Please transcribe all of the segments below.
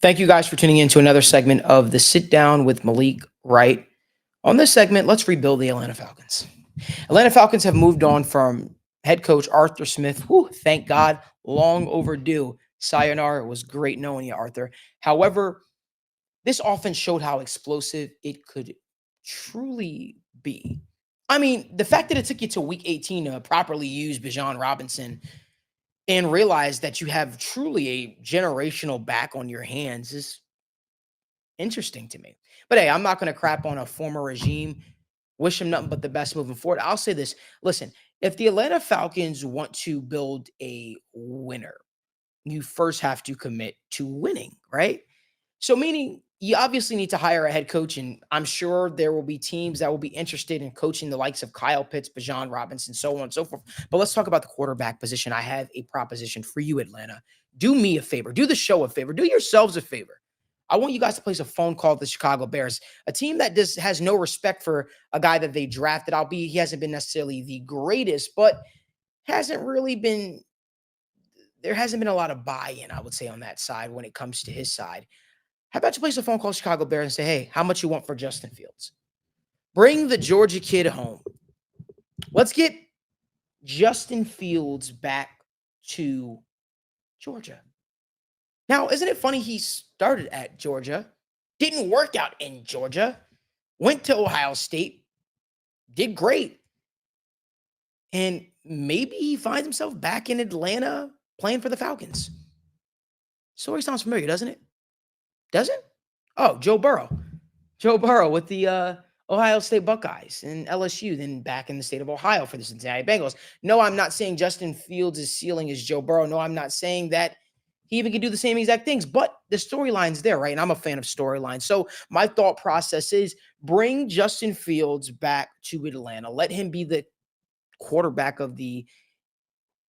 Thank you guys for tuning in to another segment of the Sit Down with Malik, Wright. On this segment, let's rebuild the Atlanta Falcons. Atlanta Falcons have moved on from head coach Arthur Smith. Whew, thank God, long overdue. Sayonara, it was great knowing you, Arthur. However, this offense showed how explosive it could truly be. I mean, the fact that it took you to week 18 to properly use Bijan Robinson and realize that you have truly a generational back on your hands is interesting to me. But hey, I'm not going to crap on a former regime. Wish him nothing but the best moving forward. I'll say this. Listen, if the Atlanta Falcons want to build a winner, you first have to commit to winning, right? So, meaning you obviously need to hire a head coach, and I'm sure there will be teams that will be interested in coaching the likes of Kyle Pitts, Bijan Robinson, so on and so forth. But let's talk about the quarterback position. I have a proposition for you, Atlanta. Do me a favor, do the show a favor, do yourselves a favor. I want you guys to place a phone call to the Chicago Bears, a team that just has no respect for a guy that they drafted. Albeit he hasn't been necessarily the greatest, but hasn't really been there hasn't been a lot of buy-in, I would say, on that side when it comes to his side. How about you place a phone call to Chicago Bears and say, hey, how much you want for Justin Fields? Bring the Georgia kid home. Let's get Justin Fields back to Georgia. Now, isn't it funny he started at Georgia, didn't work out in Georgia, went to Ohio State, did great, and maybe he finds himself back in Atlanta playing for the Falcons. Story sounds familiar, doesn't it? Does it? Oh, Joe Burrow. Joe Burrow with the Ohio State Buckeyes and LSU, then back in the state of Ohio for the Cincinnati Bengals. No, I'm not saying Justin Fields' ceiling is Joe Burrow. No, I'm not saying that he even can do the same exact things, but the storyline's there, right? And I'm a fan of storylines. So my thought process is bring Justin Fields back to Atlanta. Let him be the quarterback of the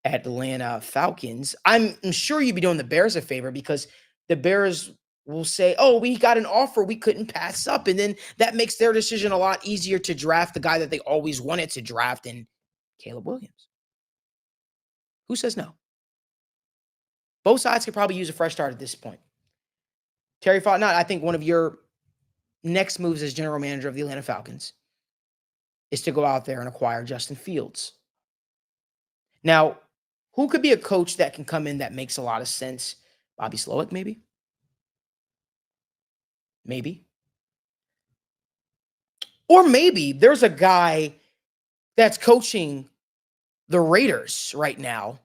Atlanta Falcons. I'm sure you'd be doing the Bears a favor because the Bears will say, oh, we got an offer we couldn't pass up. And then that makes their decision a lot easier to draft the guy that they always wanted to draft in Caleb Williams. Who says no? Both sides could probably use a fresh start at this point. Terry Fontenot, I think one of your next moves as general manager of the Atlanta Falcons is to go out there and acquire Justin Fields. Now, who could be a coach that can come in that makes a lot of sense? Bobby Slowick, maybe? Maybe. Or maybe there's a guy that's coaching the Raiders right now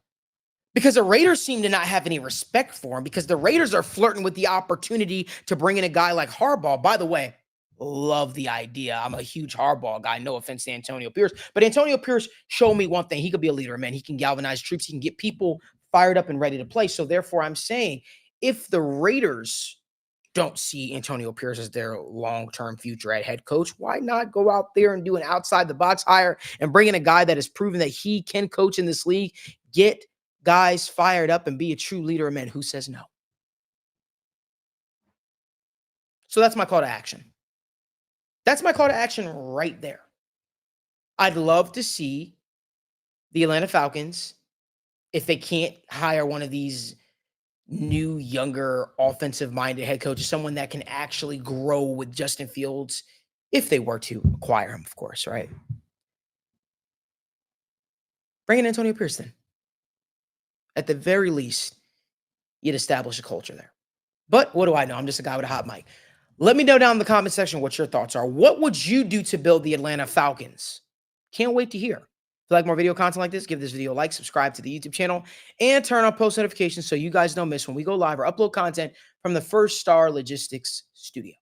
because the Raiders seem to not have any respect for him because the Raiders are flirting with the opportunity to bring in a guy like Harbaugh. By the way, love the idea. I'm a huge Harbaugh guy. No offense to Antonio Pierce, but Antonio Pierce showed me one thing. He could be a leader, man. He can galvanize troops. He can get people fired up and ready to play. So therefore, I'm saying if the Raiders don't see Antonio Pierce as their long-term future at head coach, why not go out there and do an outside-the-box hire and bring in a guy that has proven that he can coach in this league, get guys fired up, and be a true leader of men? Who says no? So that's my call to action. That's my call to action right there. I'd love to see the Atlanta Falcons, if they can't hire one of these new, younger, offensive-minded head coaches, someone that can actually grow with Justin Fields, if they were to acquire him, of course, right? Bring in Antonio Pierce then. At the very least, you'd establish a culture there. But what do I know? I'm just a guy with a hot mic. Let me know down in the comment section what your thoughts are. What would you do to build the Atlanta Falcons? Can't wait to hear. If you like more video content like this, give this video a like, subscribe to the YouTube channel, and turn on post notifications so you guys don't miss when we go live or upload content from the First Star Logistics studio.